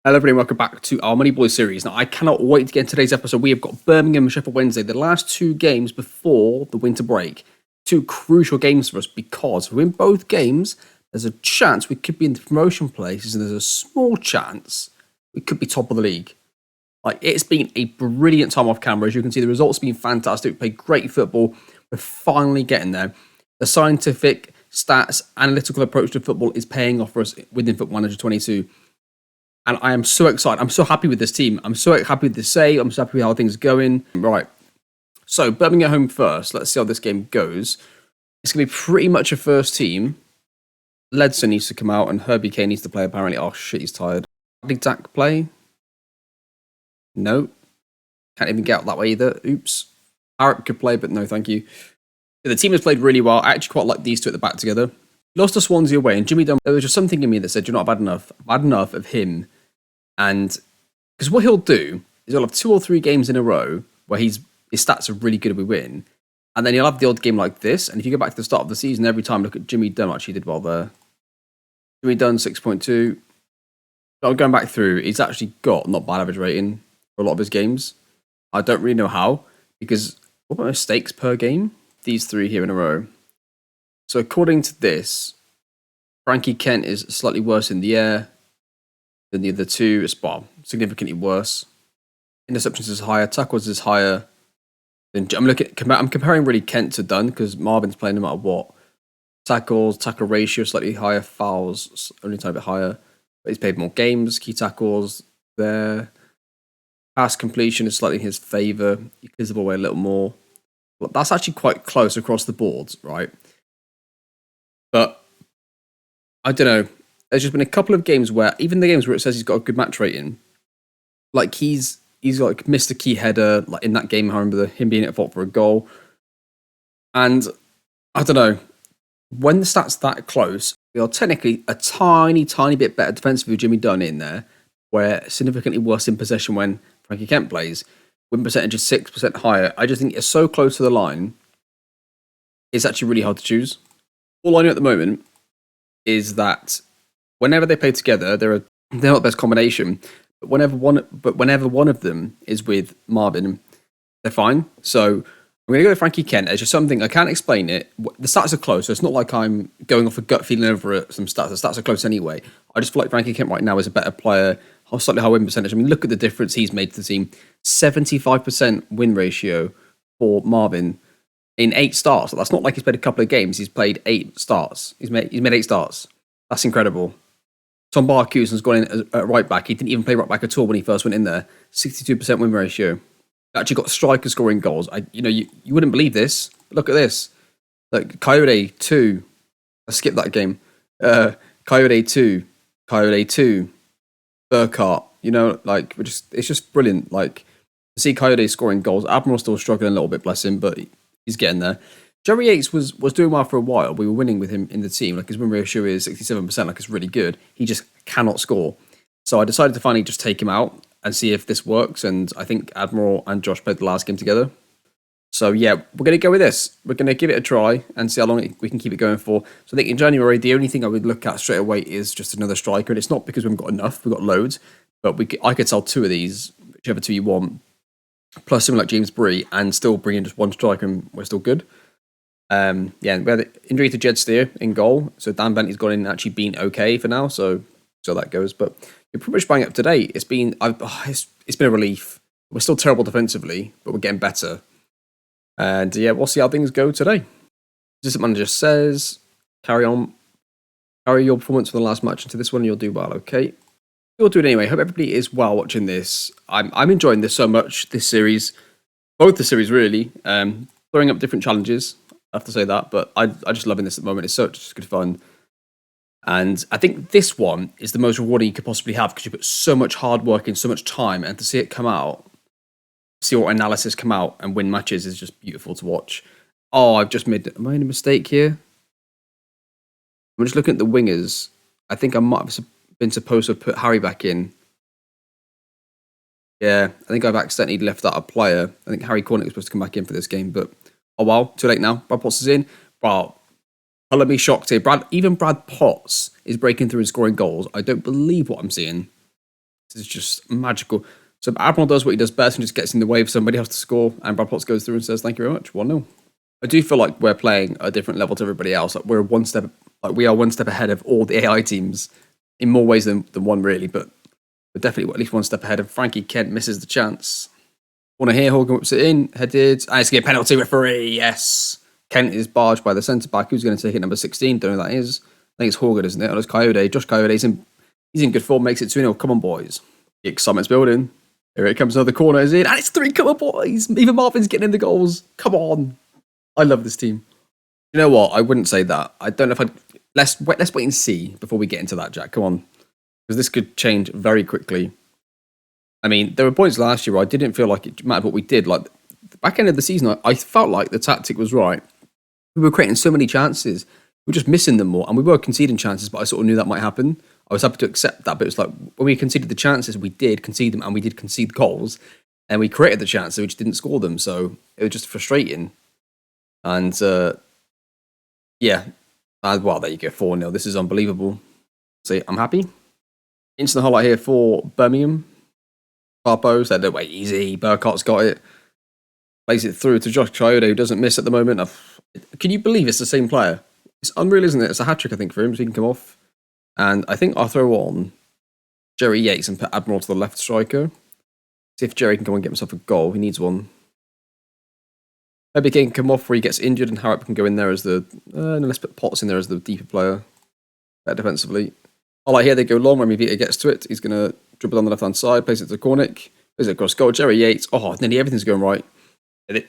Hello everybody, welcome back to our Moneyball series. Now, I cannot wait to get into today's episode. We have got Birmingham and Sheffield Wednesday, the last two games before the winter break. Two crucial games for us because if we win both games, there's a chance we could be in the promotion places and there's a small chance we could be top of the league. Like, it's been a brilliant time off camera. As you can see, the results have been fantastic. We played great football. We're finally getting there. The scientific, stats, analytical approach to football is paying off for us within Football Manager 22. And I am so excited. I'm so happy with this team. I'm so happy with the save. I'm so happy with how things are going. Right. So, Birmingham at home first. Let's see how this game goes. It's going to be pretty much a first team. Ledson needs to come out and Herbie Kane needs to play apparently. Oh, shit, he's tired. Did Zach play? No. Can't even get out that way either. Oops. Harrop could play, but no, thank you. The team has played really well. I actually quite like these two at the back together. Lost to Swansea away, and Jimmy Dunn, there was just something in me that said, you know what, I've had enough. I've had enough of him. And because what he'll do is he'll have 2 or 3 games in a row where his stats are really good if we win. And then he'll have the odd game like this. And if you go back to the start of the season, every time, look at Jimmy Dunn, actually did well there. Jimmy Dunn, 6.2. Going back through, he's actually got not bad average rating for a lot of his games. I don't really know how, because what about mistakes per game? These 3 here in a row. So according to this, Frankie Kent is slightly worse in the air than the other two. It's significantly worse. Interceptions is higher. Tackles is higher. I'm comparing really Kent to Dunn because Marvin's playing no matter what. Tackle ratio slightly higher. Fouls only a tiny bit higher. But he's played more games. Key tackles there. Pass completion is slightly in his favour. He clears the ball away a little more. But that's actually quite close across the board, right? But I don't know. There's just been a couple of games where, even the games where it says he's got a good match rating, like he's like missed a key header. Like in that game, I remember him being at fault for a goal. And I don't know. When the stats that close, we are technically a tiny bit better defensively with Jimmy Dunn in there, where significantly worse in possession when Frankie Kent plays. Win percentage is 6% higher. I just think it's so close to the line. It's actually really hard to choose. All I know at the moment is that whenever they play together, they're not the best combination. But whenever one of them is with Marvin, they're fine. So I'm going to go with Frankie Kent. It's just something I can't explain it. The stats are close, so it's not like I'm going off a gut feeling over some stats. The stats are close anyway. I just feel like Frankie Kent right now is a better player. Slightly higher win percentage. I mean, look at the difference he's made to the team. 75% win ratio for Marvin in 8 starts. That's not like he's played a couple of games. He's played 8 starts. He's made 8 starts. That's incredible. Tom Barkhuizen's gone in at right back. He didn't even play right back at all when he first went in there. 62% win ratio. Actually got strikers scoring goals. You wouldn't believe this. But look at this. Like Coyote 2. I skipped that game. Coyote 2. Coyote 2. Burkhart. It's just brilliant. Like, to see Coyote scoring goals. Admiral still struggling a little bit, bless him, but he's getting there. Jerry Yates was doing well for a while. We were winning with him in the team. Like, his win ratio is 67%. Like, it's really good. He just cannot score. So I decided to finally just take him out and see if this works. And I think Admiral and Josh played the last game together. So yeah, we're going to go with this. We're going to give it a try and see how long we can keep it going for. So I think in January, the only thing I would look at straight away is just another striker. And it's not because we haven't got enough. We've got loads. But I could sell 2 of these, whichever 2 you want, plus someone like James Bree, and still bring in just 1 striker and we're still good. We had the injury to Jed Steer in goal. So Dan Bentley's gone in and actually been okay for now. So that goes. But you're pretty much bang up to date. It's been a relief. We're still terrible defensively, but we're getting better. And yeah, we'll see how things go today. Assistant manager says, carry your performance from the last match into this one and you'll do well, okay? You'll do it anyway. Hope everybody is well watching this. I'm enjoying this so much, this series. Both the series, really. Throwing up different challenges, I have to say that, but I'm just loving this at the moment. It's such good fun. And I think this one is the most rewarding you could possibly have because you put so much hard work in, so much time, and to see it come out, see what analysis come out and win matches is just beautiful to watch. Oh, am I made a mistake here? I'm just looking at the wingers. I think I might have been supposed to put Harry back in. Yeah, I think I've accidentally left out a player. I think Harry Cornick was supposed to come back in for this game, but oh well, too late now. Brad Potts is in. Wow, colour me shocked here. Even Brad Potts is breaking through and scoring goals. I don't believe what I'm seeing. This is just magical. So Admiral does what he does best and just gets in the way for somebody else to score, and Brad Potts goes through and says, "Thank you very much, 1-0." I do feel like we're playing a different level to everybody else. Like we are one step ahead of all the AI teams in more ways than one really, but we're definitely at least one step ahead. And Frankie Kent misses the chance. Corner here, Horgan whips it in, headed. And it's going to be a penalty, referee. Yes. Kent is barged by the centre back. Who's going to take it? Number 16. Don't know who that is. I think it's Horgan, isn't it? Or it's Coyote. Josh Coyote. He's in good form. Makes it 2-0. Come on, boys. The excitement's building. Here it comes. Another corner is in. And it's 3. Come on, boys. Even Marvin's getting in the goals. Come on. I love this team. You know what? I wouldn't say that. I don't know if I'd... Let's wait and see before we get into that, Jack. Come on. Because this could change very quickly. I mean, there were points last year where I didn't feel like it mattered what we did. Like, the back end of the season, I felt like the tactic was right. We were creating so many chances. We were just missing them more. And we were conceding chances, but I sort of knew that might happen. I was happy to accept that. But it was like, when we conceded the chances, we did concede them. And we did concede goals. And we created the chances, we just didn't score them. So it was just frustrating. And, yeah. Well, there you go, 4-0. This is unbelievable. So I'm happy. Instant highlight here for Birmingham. Harpo said, "No way, easy." Burkhart's got it. Plays it through to Josh Coyote, who doesn't miss at the moment. Can you believe it's the same player? It's unreal, isn't it? It's a hat-trick, I think, for him, so he can come off. And I think I'll throw on Jerry Yates and put Admiral to the left striker. See if Jerry can go and get himself a goal. He needs one. Maybe he can come off where he gets injured and Harrop can go in there as the... no, let's put Potts in there as the deeper player. Better defensively. Oh, like here they go long. Remy Vita gets to it. He's going to dribble on the left-hand side, plays it to Cornick. Plays it across goal. Jerry Yates. Oh, nearly everything's going right.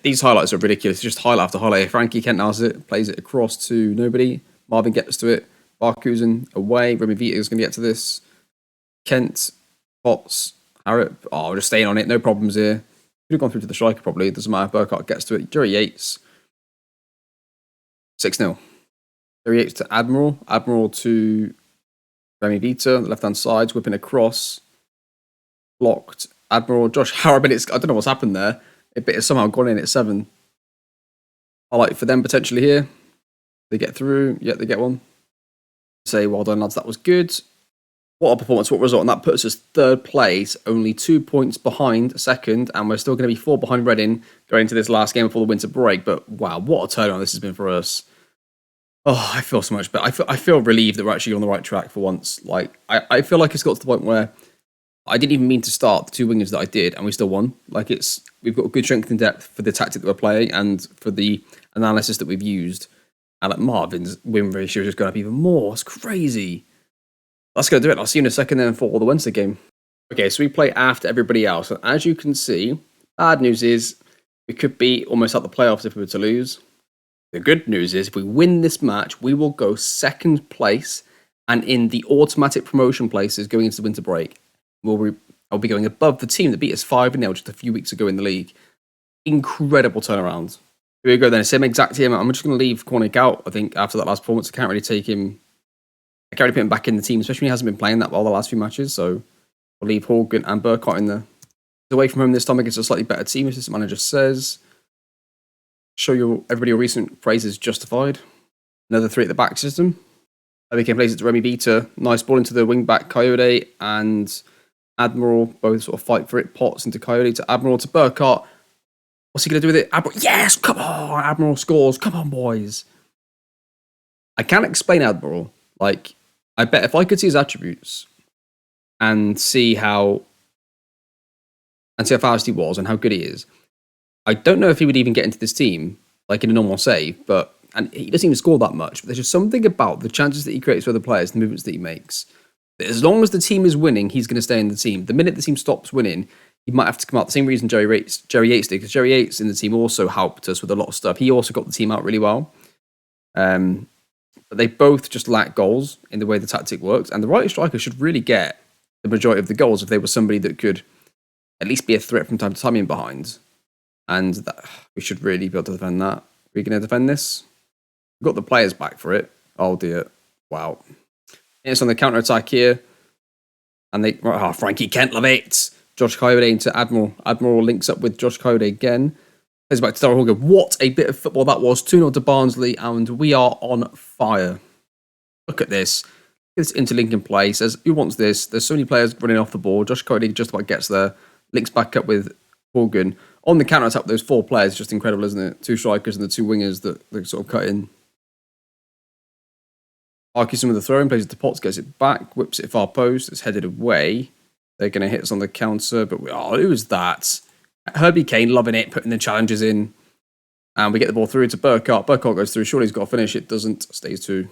These highlights are ridiculous. Just highlight after highlight. Frankie Kent has it. Plays it across to nobody. Marvin gets to it. Barkusen away. Remy Vita is going to get to this. Kent. Potts. Harrop. Oh, we're just staying on it. No problems here. Could have gone through to the striker probably. It doesn't matter. Burkhardt gets to it. Jerry Yates. 6-0. Jerry Yates to Admiral. Admiral to Remy Vita. The left-hand side. Whipping across. Blocked. Admiral. Josh Harrop. I don't know what's happened there. It has somehow gone in at 7. I like for them potentially here. They get through. Yeah, they get one. Say, well done, lads. That was good. What a performance, what a result. And that puts us 3rd place, only 2 points behind 2nd. And we're still going to be 4 behind Reading going into this last game before the winter break. But wow, what a turnaround this has been for us. Oh, I feel so much better. I feel relieved that we're actually on the right track for once. Like, I feel like it's got to the point where I didn't even mean to start the 2 wingers that I did, and we still won. Like, we've got good strength and depth for the tactic that we're playing and for the analysis that we've used. And like Marvin's win ratio has just gone up even more. It's crazy. That's going to do it. I'll see you in a second then for the Wednesday game. Okay, so we play after everybody else. And as you can see, bad news is we could be almost at the playoffs if we were to lose. The good news is if we win this match, we will go 2nd place and in the automatic promotion places going into the winter break. I'll be going above the team that beat us 5-0 just a few weeks ago in the league. Incredible turnaround. Here we go then. Same exact team. I'm just going to leave Cornick out, I think, after that last performance. I can't really take him. I can't really put him back in the team, especially when he hasn't been playing that well the last few matches. So I'll leave Horgan and Burkhardt in there. Away from home this time against a slightly better team, as this manager says. Show everybody your recent praises justified. Another 3 at the back system. They can place it to Remy Vita. Nice ball into the wing back Coyote and Admiral. Both sort of fight for it. Potts into Coyote to Admiral to Burkhardt. What's he going to do with it? Admiral. Yes, come on. Admiral scores. Come on, boys. I can't explain Admiral. Like, I bet if I could see his attributes and see how fast he was and how good he is, I don't know if he would even get into this team, like in a normal save, and he doesn't even score that much, but there's just something about the chances that he creates for other players, the movements that he makes, that as long as the team is winning, he's going to stay in the team. The minute the team stops winning, he might have to come out. The same reason Jerry Yates did, because Jerry Yates in the team also helped us with a lot of stuff. He also got the team out really well. But they both just lack goals in the way the tactic works, and the right striker should really get the majority of the goals if they were somebody that could at least be a threat from time to time in behind. And we should really be able to defend that. Are we going to defend this? We've got the players back for it. Oh dear. Wow. It's on the counter-attack here. And Frankie Kent, love it. Josh Coyote into Admiral. Admiral links up with Josh Coyote again. Plays back to Darryl Horgan. What a bit of football that was. 2-0 to Barnsley, and we are on fire. Look at this. It's interlinking play. Says, who wants this? There's so many players running off the ball. Josh Cody just about gets there. Links back up with Morgan. On the counter-attack, those 4 players, just incredible, isn't it? 2 strikers and the 2 wingers that sort of cut in. Arkinson with the throw-in, plays it to Potts, gets it back, whips it far post. It's headed away. They're going to hit us on the counter, but who was that? Herbie Kane loving it, putting the challenges in. And we get the ball through to Burkhardt. Burkhardt goes through. Surely he's got to finish. It doesn't. Stays 2.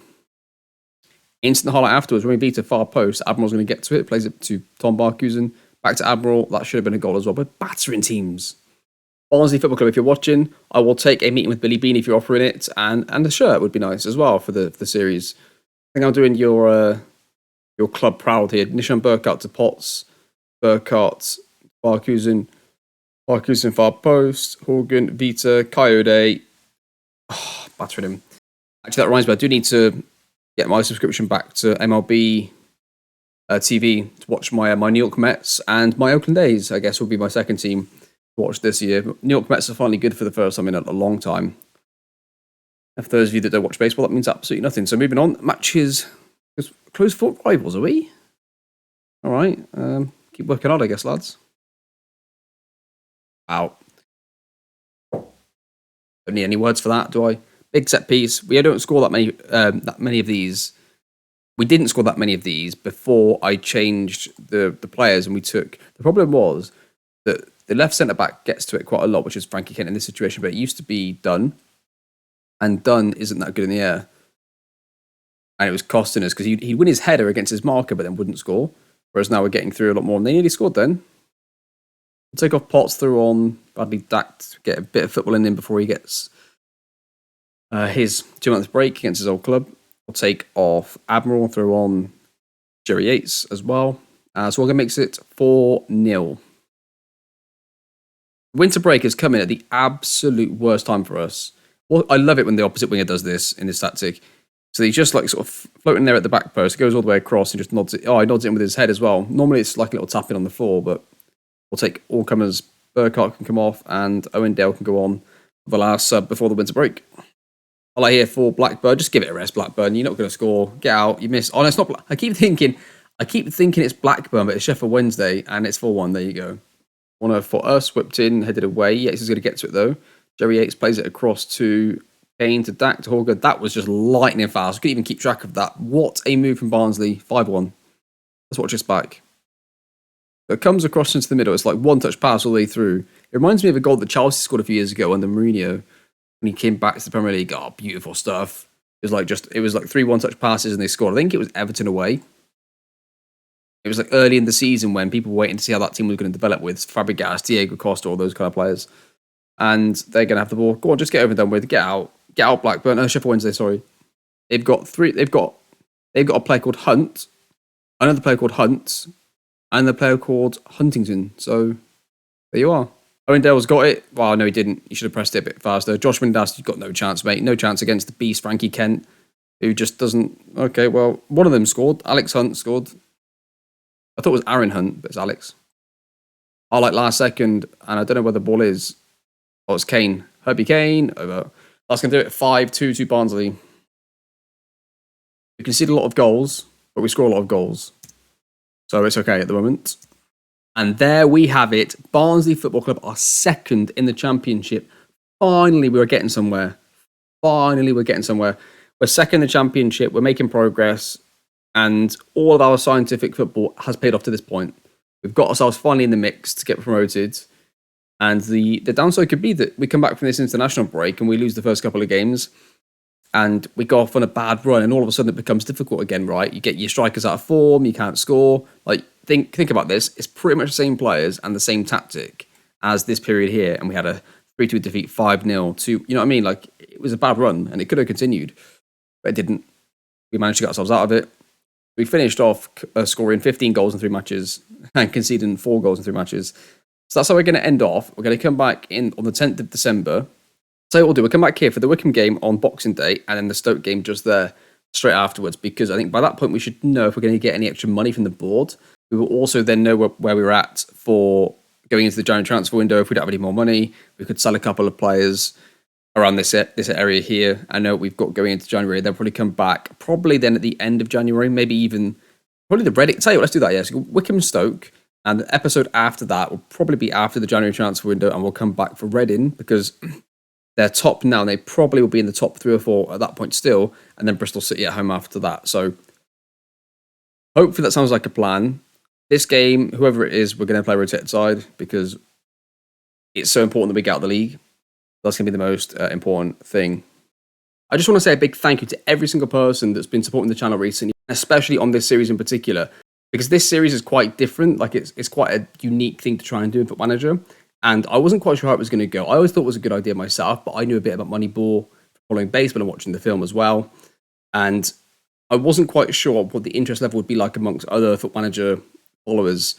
Instant highlight afterwards. When we beat a far post, Admiral's going to get to it. Plays it to Tom Barkusen. Back to Admiral. That should have been a goal as well. But battering teams. Barnsley Football Club, if you're watching, I will take a meeting with Billy Bean if you're offering it. And a shirt would be nice as well for the series. I think I'm doing your club proud here. Nishan Burkhardt to Potts. Burkhardt, Barkusen. Barkusen far post. Horgan, Vita, Coyote. Oh, battering him. Actually, that reminds me, I do need to get my subscription back to MLB TV to watch my New York Mets and my Oakland A's, I guess, will be my second team to watch this year. New York Mets are finally good for the first time in a long time. And for those of you that don't watch baseball, that means absolutely nothing. So moving on, matches, close fought rivals, are we? All right, keep working hard, I guess, lads. Wow. Don't need any words for that, do I? Big set piece. We don't score that many of these. We didn't score that many of these before I changed the players and we took. The problem was that the left centre back gets to it quite a lot, which is Frankie Kent in this situation, but it used to be Dunn, and Dunn isn't that good in the air, and it was costing us because he'd win his header against his marker, but then wouldn't score. Whereas now we're getting through a lot more, and they nearly scored then. We'll take off Potts through on Bradley Dack to get a bit of football in him before he gets his 2-month break against his old club. We'll take off Admiral through on Jerry Yates as well. So Walker makes it 4-0. Winter break is coming at the absolute worst time for us. Well, I love it when the opposite winger does this in this tactic. So he's just like sort of floating there at the back post, goes all the way across and just nods it. Oh, he nods it in with his head as well. Normally it's like a little tapping on the floor, but we'll take all comers. Burkhardt can come off and Owen Dale can go on for the last sub before the winter break. All I hear for Blackburn, just give it a rest, Blackburn. You're not going to score. Get out. You miss. Oh, no, it's not. I keep thinking it's Blackburn, but it's Sheffield Wednesday, and it's 4-1. There you go. One for us, whipped in, headed away. Yates is going to get to it though. Jerry Yates plays it across to Kane, to Dack, to Horgan. That was just lightning fast. I couldn't even keep track of that. What a move from Barnsley. 5-1. Let's watch this back. It comes across into the middle. It's like one touch pass all the way through. It reminds me of a goal that Chelsea scored a few years ago under Mourinho when he came back to the Premier League. Oh, beautiful stuff. It was like 3 one-touch passes and they scored. I think it was Everton away. It was like early in the season when people were waiting to see how that team was going to develop with Fabregas, Diego Costa, all those kind of players. And they're going to have the ball. Go on, just get over and done with. Get out. Get out, Blackburn. Oh, Sheffield Wednesday, sorry. They've got a player called Hunt, another player called Hunt, and a player called Huntington. So there you are. Owen Dale's got it. Well, no, he didn't. He should have pressed it a bit faster. Josh Windass, you've got no chance, mate. No chance against the beast, Frankie Kent, who just doesn't... Okay, well, one of them scored. Alex Hunt scored. I thought it was Aaron Hunt, but it's Alex. I like last second, and I don't know where the ball is. Oh, it's Kane. Herbie Kane. Over. That's going to do it. 5-2 to Barnsley. We concede a lot of goals, but we score a lot of goals. So it's okay at the moment. And there we have it. Barnsley Football Club are second in the Championship. Finally, we're getting somewhere. We're second in the Championship. We're making progress. And all of our scientific football has paid off to this point. We've got ourselves finally in the mix to get promoted. And the downside could be that we come back from this international break and we lose the first couple of games. And we go off on a bad run, and all of a sudden it becomes difficult again, right? You get your strikers out of form, you can't score. Like, think about this. It's pretty much the same players and the same tactic as this period here, and we had a 3-2 defeat, 5-0 to, you know what I mean? Like, it was a bad run, and it could have continued, but it didn't. We managed to get ourselves out of it. We finished off scoring 15 goals in 3 matches and conceding 4 goals in 3 matches. So that's how we're going to end off. We're going to come back in on the 10th of December. So what we'll do, we'll come back here for the Wickham game on Boxing Day and then the Stoke game just there straight afterwards, because I think by that point we should know if we're going to get any extra money from the board. We will also then know where we're at for going into the January transfer window. If we don't have any more money, we could sell a couple of players around this area here. I know we've got going into January. They'll probably come back probably then at the end of January, maybe even probably the Reading. Tell you what, let's do that. Yes, Wickham Stoke, and the episode after that will probably be after the January transfer window, and we'll come back for Reading because they're top now. And they probably will be in the top 3 or 4 at that point still, and then Bristol City at home after that. So hopefully that sounds like a plan. This game, whoever it is, we're going to play rotated side because it's so important that we get out of the league. That's going to be the most important thing. I just want to say a big thank you to every single person that's been supporting the channel recently, especially on this series in particular, because this series is quite different. Like it's quite a unique thing to try and do in Football Manager, and I wasn't quite sure how it was going to go. I always thought it was a good idea myself, but I knew a bit about Moneyball following baseball and watching the film as well, and I wasn't quite sure what the interest level would be like amongst other Football Manager followers.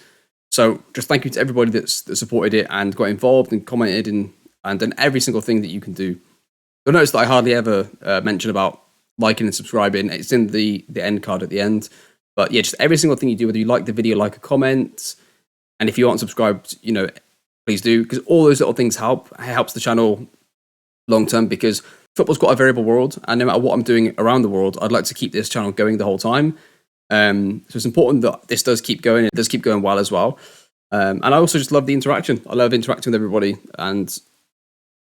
So just thank you to everybody that supported it and got involved and commented and done every single thing that you can do. You'll notice that I hardly ever mention about liking and subscribing. It's in the end card at the end. But yeah, just every single thing you do, whether you like the video, like a comment, and if you aren't subscribed, please do, because all those little things helps the channel long term, because football's quite a variable world, and no matter what I'm doing around the world, I'd like to keep this channel going the whole time. So it's important that this does keep going. It does keep going well as well. And I also just love the interaction. I love interacting with everybody, and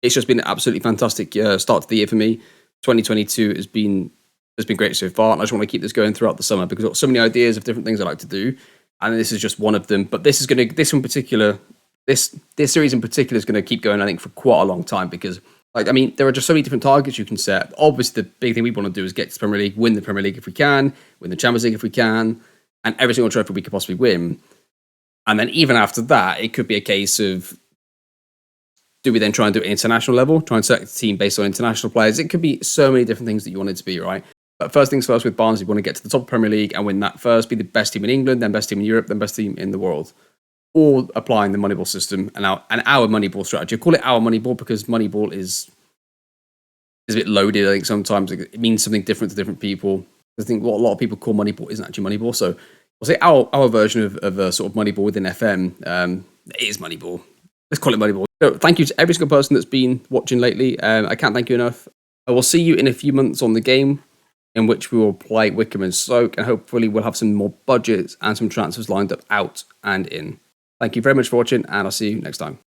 it's just been an absolutely fantastic start to the year for me. 2022 has been great so far, and I just want to keep this going throughout the summer because I've got so many ideas of different things I like to do, and this is just one of them. But this series in particular is going to keep going, I think, for quite a long time because, there are just so many different targets you can set. Obviously, the big thing we want to do is get to the Premier League, win the Premier League if we can, win the Champions League if we can, and every single trophy we could possibly win. And then even after that, it could be a case of, do we then try and do it at international level, try and select a team based on international players? It could be so many different things that you want it to be, right? But first things first with Barnsley, we want to get to the top of the Premier League and win that first, be the best team in England, then best team in Europe, then best team in the world. All applying the Moneyball system and our Moneyball strategy. I call it our Moneyball because Moneyball is a bit loaded. I think sometimes it means something different to different people. I think what a lot of people call Moneyball isn't actually Moneyball. So we'll say our version of a sort of Moneyball within FM is Moneyball. Let's call it Moneyball. So thank you to every single person that's been watching lately. I can't thank you enough. I will see you in a few months on the game in which we will play Wickham and Stoke, and hopefully we'll have some more budgets and some transfers lined up out and in. Thank you very much for watching, and I'll see you next time.